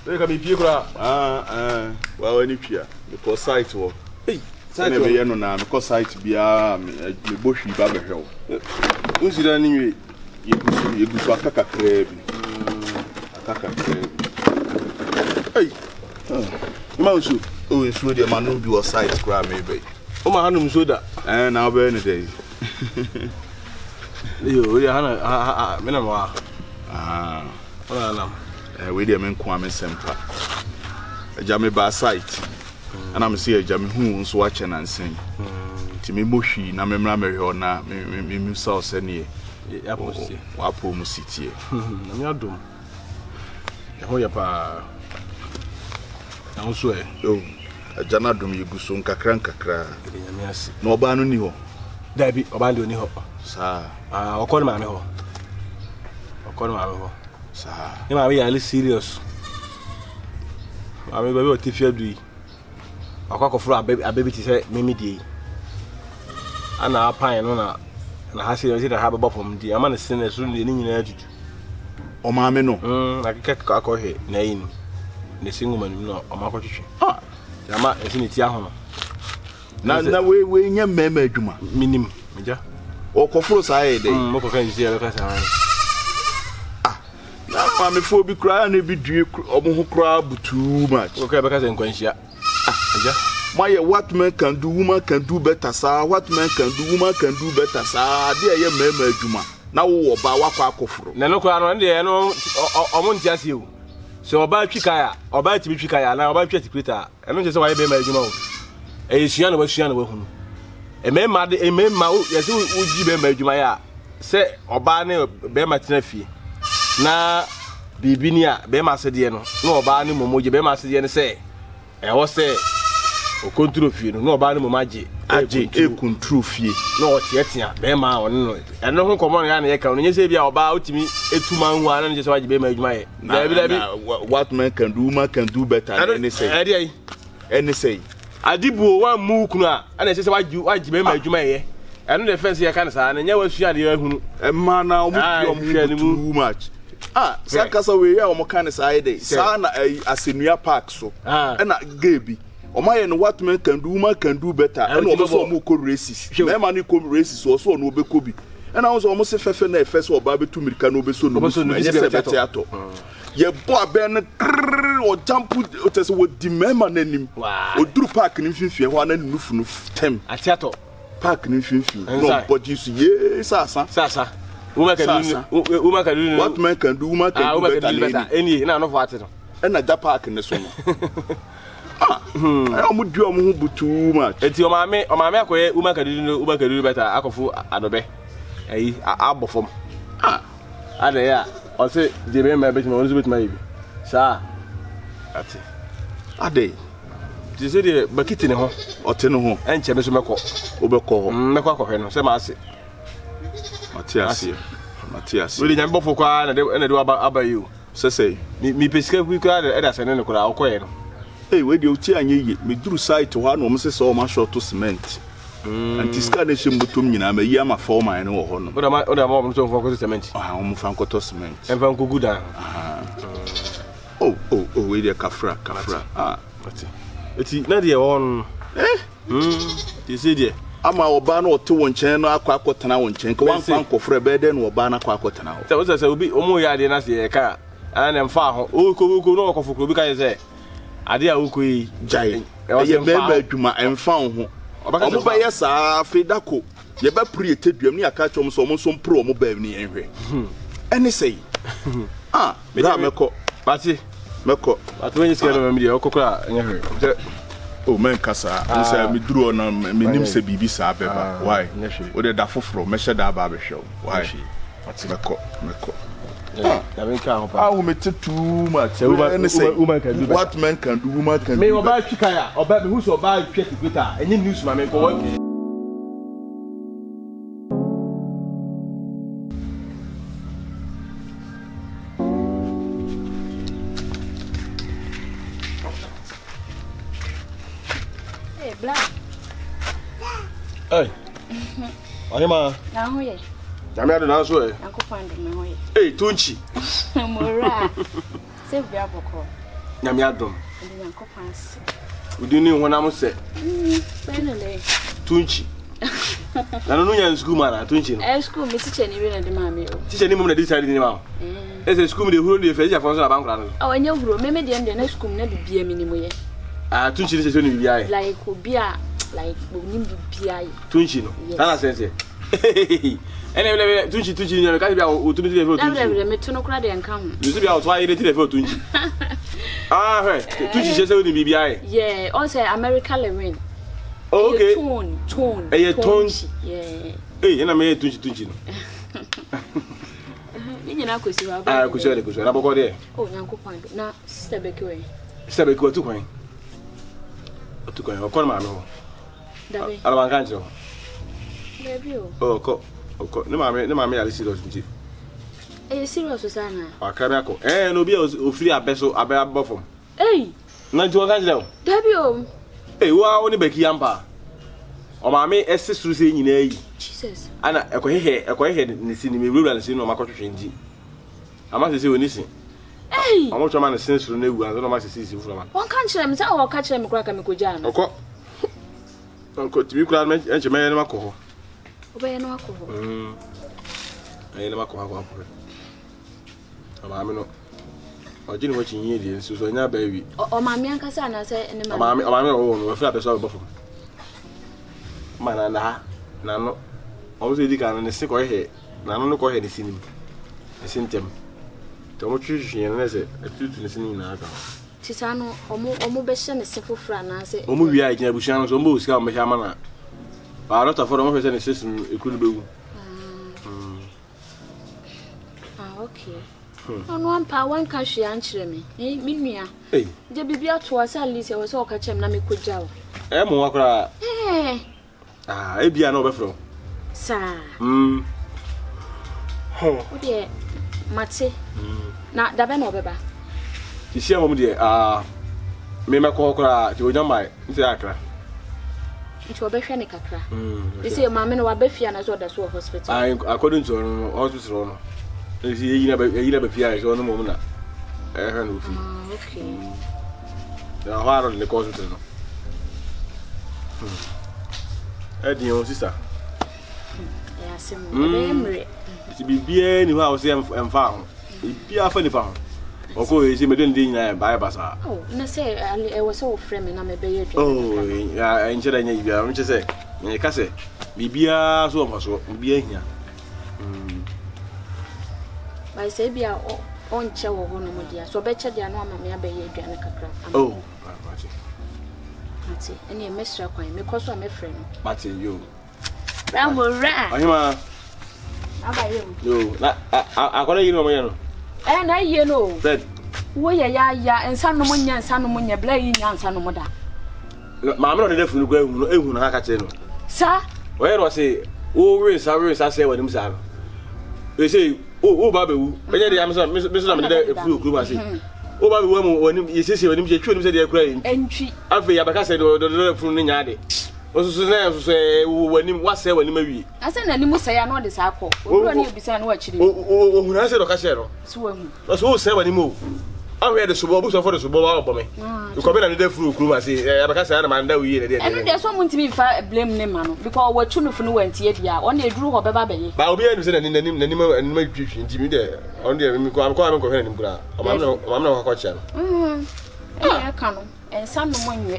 They can be people. Well, any fear because sight work. Hey, sight no because sight be me bushy baby hell. Who's it anyway? You go akaka crab. Akaka crab. Hey. Mausu. Oh, in Sweden, man, no be a sight crab maybe. Oh, my hand so that. And now be any day. You, Hannah, Menama. We dear men Kwame Sempa. A jammy by sight. And I'm see a jammy who's watching and saying. To me, bushy, na me mrammer or na me sauce any. Wapo musiti. I'm not doom. Hoyapa. I'm swear. Oh, a janadum you go soon kakra. No banu ni ho. Debbie, Obando ni ho. Sir, I'll call my ho. I'll call my ho. Sir, you might be a little serious. I mean, baby, what if you do? I'll call for a baby to say, Mimi D. And I'll pine on and I see I have a buff from the Amana Sinner soon in United. Oh, mamma, no, I can't call here, name the single man, no, or my coach. Ah, Yama is in it, Yahoo. Now, we near Meme Juma, minimum, Major. Or Coffros, I day, Moko can see a I'm a phobic cry and be drink or crab too much. Okay, because I'm going to my what man can do, woman can do better, sir. What man can do, woman can do better, sir. Dear, Meme Juma. Now, Bawa Coffro. Nano, I know, I won't just you. So about Chicaya, or by Chicaya, now about Cheticrita, and not just why I be my Juma. A Shiana was Shiana. A man, yes, would you be my Jumaya? Say, or Barney, bear my nephew. Na bibinia be ma se de no na oba ne momoje be ma se de ne se e wo se o control fie no na oba ne momaje aje e control fie na o tietia be ma o no e no ho komo ya na ye ka no nye se bia oba otimi etuma hu ana ne se waje be ma adwuma ye dabi what man can do, man can do better than any say any say adibu wan mu kunu a ana se waje be ma adwuma ye eno the fence ye kan sa na nya wa sua de ahunu e ma na o mu too much. Sakasa we ya omo kan side sa na asenua park so na gabi omaye no what man can do, woman can do better and omo so omo ko races na man ko races so so no obeko bi and I was almost fefe na first oba betu mirika no obeso no so bete ato ye bo aben o jump o tese wo di mema nanim o duru park ni mfimfie ho na nufu tem atiato park ni mfimfie no body so ye sasa Woman can do what man can do, woman can do better. Any, no, what? And at that park in the summer. I would do a move too much. It's your mammy, or my make woman can do better. I can fool Adobe. A arbor form. Yeah, I'll say the member with maybe. Sir, that's it. A day. You say the bucket in a home or 10 home and Chemis Mako, Ubeko, Mako, some I say. Matthias. Really, I'm both for quiet and I do about you. Say, me pesca we cried at us and then I'll quit. Hey, where do you tear ye? Me drew sight to one almost so much short to cement. And this carnation between me, I'm a yama for my own honor. But I'm on for cement. I'm Franco to cement. And Franco good. Oh, wait, a Cafra. It's not your own. You see, dear. Ama obana oto wonchen no akwakotana wonchen ka wan fan kofre be de no obana akwakotana ho. Se say obi omo ya de na se ka ana mfa ho o ko no okofo obi ka say ade a okoyi jai ye memba adwuma emfa ho. Omo ba ye sa fedako ye ba priete duam ni aka chom so omo so mpro omo ba ni enhwe. Ene say me da meko bati meko bati when you say no me dey okokora enhwe. Oh, man, Cassa, I say, me drew on my name, say, Bibi Sabeba. Why? What did that for? Measure that barber show. Why? What's my coat? I will make it too much. What man can do, woman can do. May buy Chikaya or baby who's or buy Petty guitar. Any news, my man, for one. Hey, Ayama. Now, yes. I'm not an answer. Uncle Panda, my way. Hey, Tunchi. Mora. Save the apple. Nyamiadom. And then coupons. We do know when I'm set. Finally. Tunchi. I don't know you're in school, man. Tunchi. School, Mr. Cheney, and the mammy. Teach any woman that decided now. As a school, the whole day, face for a bank. Oh, and your room, maybe the next school never be a minimum. Tunchi is only be like could be like PI. Tunchi, I say. And Tunchi, you can't be out to the level. Metonocrat and come. You should be out why you did it for Tunchi. Ah, Tunchi is only BBI. Yeah, also America Lewin. Okay. Tone. Yeah. Hey, and I made Tunchi. You know, could see I could say it was about there. Oh, Uncle Point. Now, Sister Becky. Sister Becky, to coin. To coin, or call my no. I don't want to. Oh, no, mammy, I see those. A serious Susanna. Or Caracco. Eh, no, be free a vessel about Buffum. Hey, not to a down. Debbie. Hey, who are only Becky Yampa? Or mammy, as to say in a Jesus. And a quiet in the cinema, rural and sin on my country. I must say, when listen. Hey, I want to man a sense from new, I don't know my sister from one can't them say, or catch them crack and make jam. Okay. Uncle, to be glad, and your man, alcohol. Obey no alcohol. I ain't alcohol. I'm not. I didn't watch in Indian, so now, baby. Or my man Cassana say, and my own, a flat as well. Man, and I, no, always the gun and the sick or head. None of the head is in him. I sent him. Don't you see, and as a truth listening now. Tisano, or best and a simple friend, I say, oh, maybe I can have Bushan's almost come with Hamana. But a lot of foreign any system, it could be. Okay. On one power, one cash answer me. Mimia. Hey, the baby out to us at least I was all catch him, Nami could jaw. I'm walker. Eh, I be an overflow. sir. Oh, Dear, Matty. Now, the Ben over. you see, I'm dear. May my call to your mind, Accra. It will be Fenicacra. You see, Mamma, or Befian as well as hospital. I according to hospital. You never fear is on the moment. Okay. They are hard on the hospital. Eddie, your sister. Yes, Asem. To be bien, you have and found. Be a funny pound. Of course, you may didn't buy a bazaar. Oh, and I say I was so friendly, and I'm a baby. Oh, yeah, and I need you. Just say, you can say, be a so much be here. I say, be on chair or one of my so better than one of me a baby. Oh, Matty, and you miss your coin because I'm a friend. Matty, you. I'm a rat. How about you? No, I got you know. And I, you know, said, ya, and San Monia and San Monia, Blay, and San Moda. Mamma, the different girl who I catch you. Sir, Where was it? Oh, race, I say what himself. They say, oh, Baby, when you're the Amazon, Mr. Flu, Kuma say, oh, Baby, when you see when you said they're crying. Entry. I feel like I said, the from Ninyadi. Also, say, when you was when you may be. I said, and you say, I know this apple. We'll be saying what you oh, when I said, Ocasero. swim. That's all 7 move. I read the suburbs of the suburb of me. You come in and the flu, Kuma say, because I am under we. And there's someone to be blame them, because we're too fluent yet. Yeah, only drew her baby. But I'll be able to send in the name and make you intimidate. On the I'm going to go. I'm not quite sure. I can't. And some one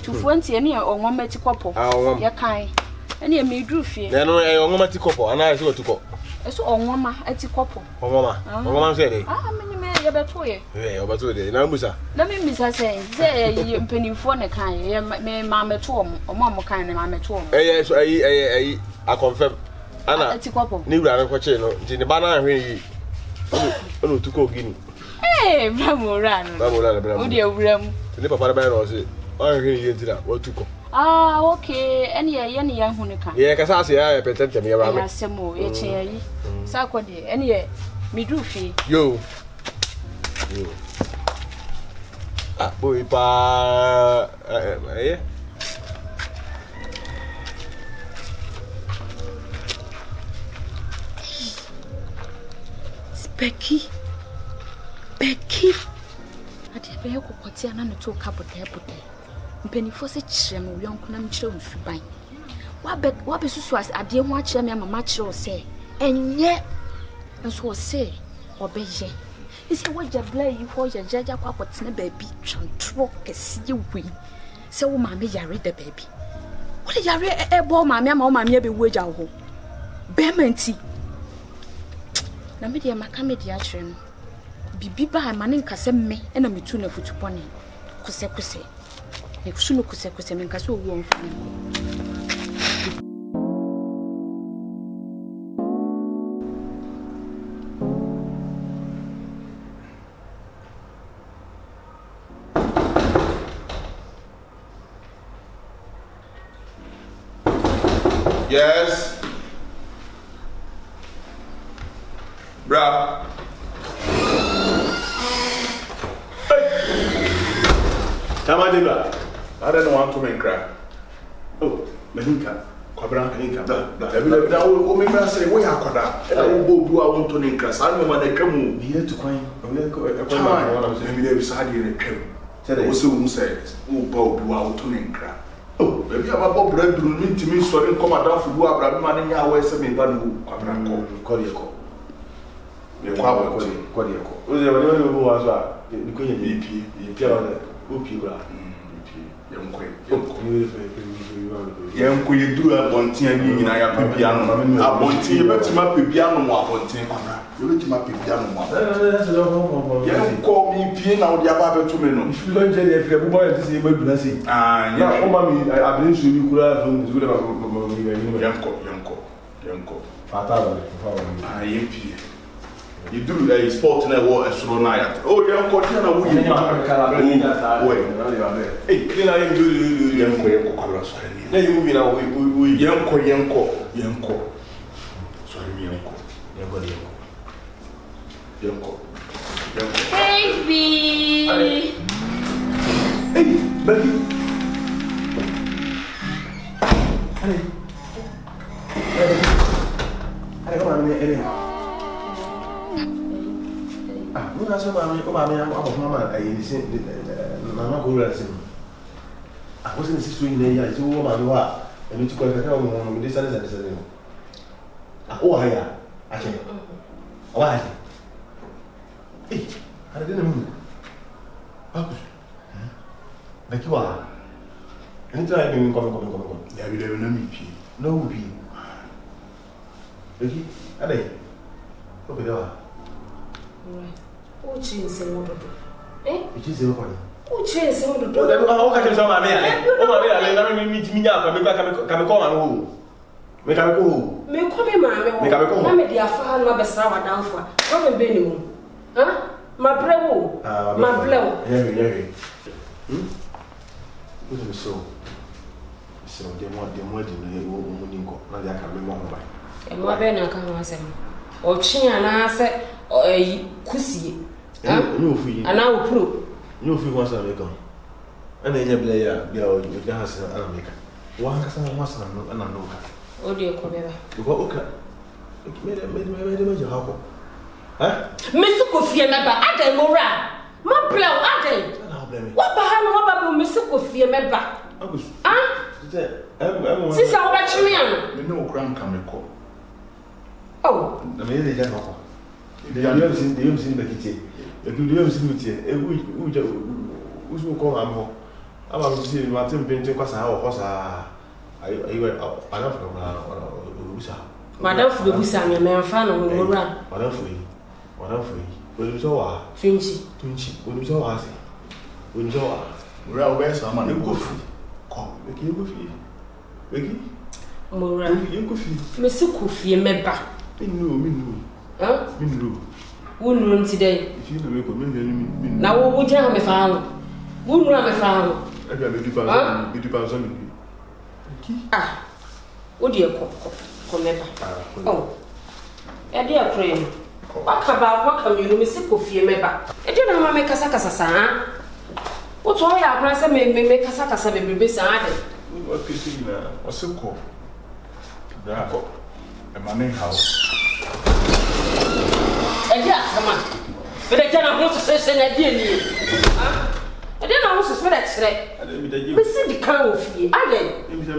to 20 any or 1 metric couple. Your kind. And you may drew fear. Then I want to couple, and I go to go. It's all mamma at a couple. Oh, Mama said, ah, many may have a toy. yeah, but today, no, Musa. Let me miss her saying, say, you penny for a kind, may mamma to or mamma kind of mamma to. Yes, I confirm. Anna, At a couple. New Grand Cochino, the banana, oh, to go guinea. Hey, Ramoran. Oh, dear, Ram. The Papa Barrows, I hear you did that. What to go? Ah, okay, any young Hunica. Yeah, because I say I pretend to me around. Asem, a chair. Saquadi, any me do fee. Yo. Ah, boy, pa. Becky. Becky. be kokoti ana no to kabote mpanifo se kyerɛ me yɔnko na mkyerɛ mfi ban wa be susu ade ho akyerɛ me mama kyerɛ o se enye nso o se obɛyɛ isi wagya bla yi ho ya jaja kwa kwotena baabi twantro kɛse wi se wo maame yare da baabi wo de yare ebo maame ama wo maame abewu agya wo bemanti na me de maka me de akyerɛ no bibi ba ma ne nkasɛ me na metu na futupɔne kose me kusuno kose me nkasɛ owu onfane Yes. Bra. Come on, Debra. I don't want to make cry. Oh, Mahinka. Kwabra Mahinka. That will make me say, we are Kwada. And I will do I want to make cry. I know when they come here to coin. Maybe they beside you in a came. Said I also said, oh, Bob, do I want to make cry. Oh, maybe I'm about bread to mean to me, so I didn't come down for who Abraham and Yahweh 7 Banu. Kodiako. The Kodiako. Was there anyone who was the Queen of EP? Young Queen do a bontin in I am piano. A bontin, but my piano, bontin. You look my piano. Young call me piano, the Ababa to me. If you don't tell if you're born to see my blessing. Ah, yeah, Mammy, I believe you could have Yanko. Father, I am. You do a sport in a war as so night. Oh, young Cortina, we hey, then I do young Cocola. Then you moving out with Yanko. Sorry, Yanko. Baby. Hey, Becky. Hey, come on, no, so Mama, I listen. Mama go listen. I wasn't assisting in the year, so Mama, and you took a home with this and oh, higher. I can't. Why? Hey, I didn't move. Like you are. Anytime you come. There will never be. No, be. Becky, are they? Open the door. Uchi nsemodo. Eh? Uchi nsemodo. Uchi nsemodo. O ka tell mama me. O mama me na me meet me nya ka me call am ho. Me ka me ko. Me ko me mama ho. Me ka me ko. Na me dia fa no abesra wadanfo a. Wo me be ni mu. Ha? Ma brewo. Ma blewo. Yeah. What is so? So de mo di no wo mo ni nko na dia ka me mo ho ba. E mo be na ka ho asem. O twi ana se kusie. You free. Ana opuro. You free once America. And then you play ya o the house in America. One ka sana once na no ka. O de ko beba. Ko oka. Me hako. Ha? Me su ko fie meba adan mora. Ma blew adan. Na blame. Wa ba ha no wa ba me su ko fie meba. Agus. Ah? Sisa wo ba chimi ano. Me no kran ka me ko. Oh. Na me le ja no. The young sin Becky. The young sin with you. Who's call Ambo? I want to see Martin painting because I was I went up. I don't know. Madam for the Busa, my man, fan of Mora. Madam for you. When you saw Finchy. When you saw us. When you saw us. We are where some man go free. Come, make you go free. Becky? Mora. You go free. Miss Kofi, member. Me Huh? Wouldn't run today. If you know me, now what would you have me found? Wouldn't have me found. I got me to Ah, what do you come ever? Oh, a dear cream. What about what come you, Miss Kofi, member? I don't know, make a sacasa. What's all your price make a sacasa baby beside it? What is it now? What's so cool? Bravo. A money house. Yes, come on. But I cannot say I did. I didn't know what's what I said. We see the car of you. I did. Mr.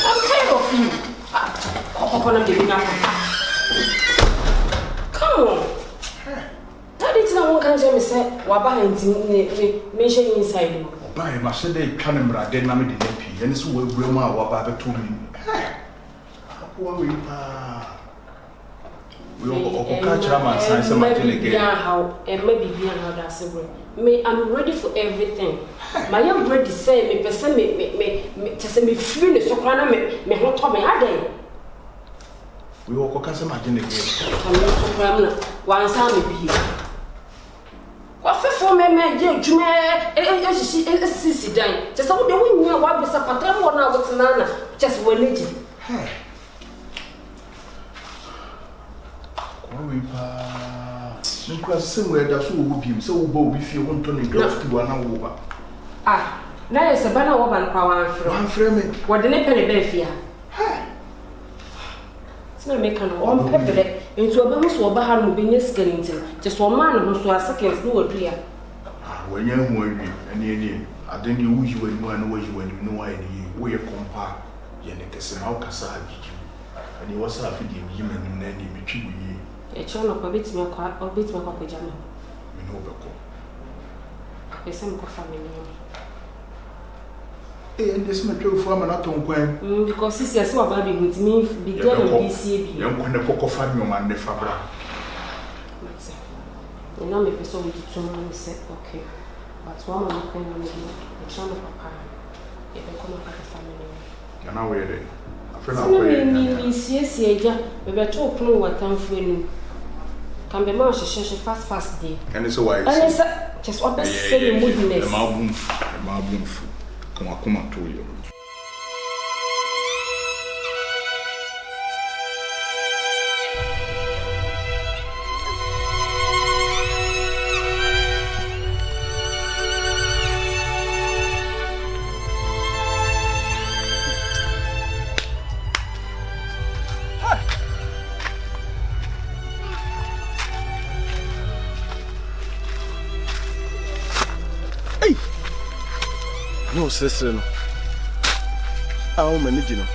I'm tired of you. Come on. That is not one can say, say, Waba and mention inside. By my Sunday, Canberra, then I'm in the MP, and so will Grandma Waba to me. We all catch a man, sign some again. How and maybe beyond how that's me, I'm ready for everything. My young ready say, me, person, me, feel it, so can me, hot Tommy, I day. We all catch a man again. I'm not once I'm here. What for me, my Jimmy, sissy dying. Just all the wind near what was a pattern 1 hour to Nana, just one legend. Because somewhere that's who will be so bold if you want to neglect to 1 hour. Ah, now is a banner woman power from what the penny bear. It's not making one pepper into a bonus or Baham being skeleton, just 1 man who saw a second do a clear. When you're moving, and you I think you wish when you know when you know any way you compare Yannicus and Alcasa, and you was happy him and then you between you. A child of a bit more or bit more pajama. We know A some family. And this material from an atom when because this is what baby with me began BCB. Young when the cocoa family man the fabra. You know, maybe so we did 2 months said, okay. But 1 month can only be a child of papa. If I come up with a family. You're not ready. Me, see, we were talking what time for you. Can be more fast day. And it's a wise. And it's just what best say moodiness. The marble come up to you. No, sister. How many do you know?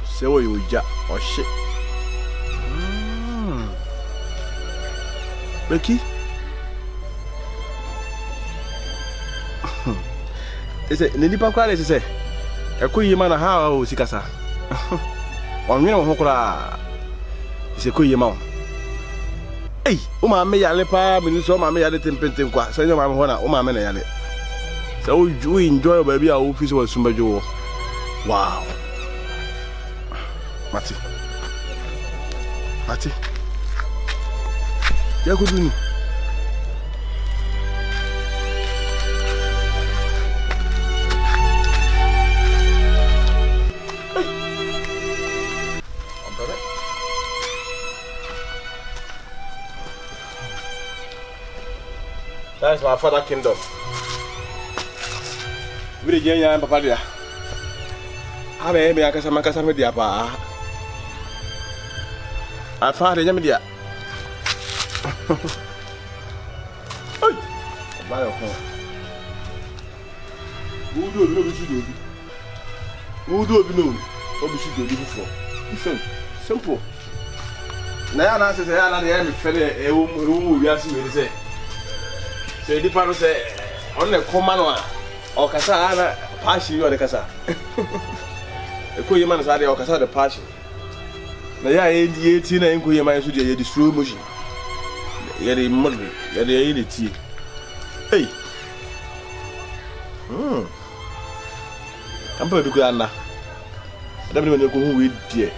Say what you jack or shit. Becky? Is it Nidi Pokua? Is it a queen man? How was Sikasa? 1 million Hokra is a queen man. Hey, Uma may Yalepa, Minister, my Yale Tempting Qua, so your mamma, Uma Menayale. So you enjoy baby our office was Sumbajo. Wow. Mati. Yeah, good evening. That's my father kingdom. We the young papa there. I may be a Casamacasa media. I found a media. Who do you before? Simple. Now, I say, I am a fellow who we are seeing. Say, the panel say, on the command or Casa, passion or the Casa. The Koyaman is or Casa the passion. Now, I ain't the 18 and Koyaman should be a destroy machine. Yet a model, yet a tea. Hey, I'm pretty good. I don't even know who we did.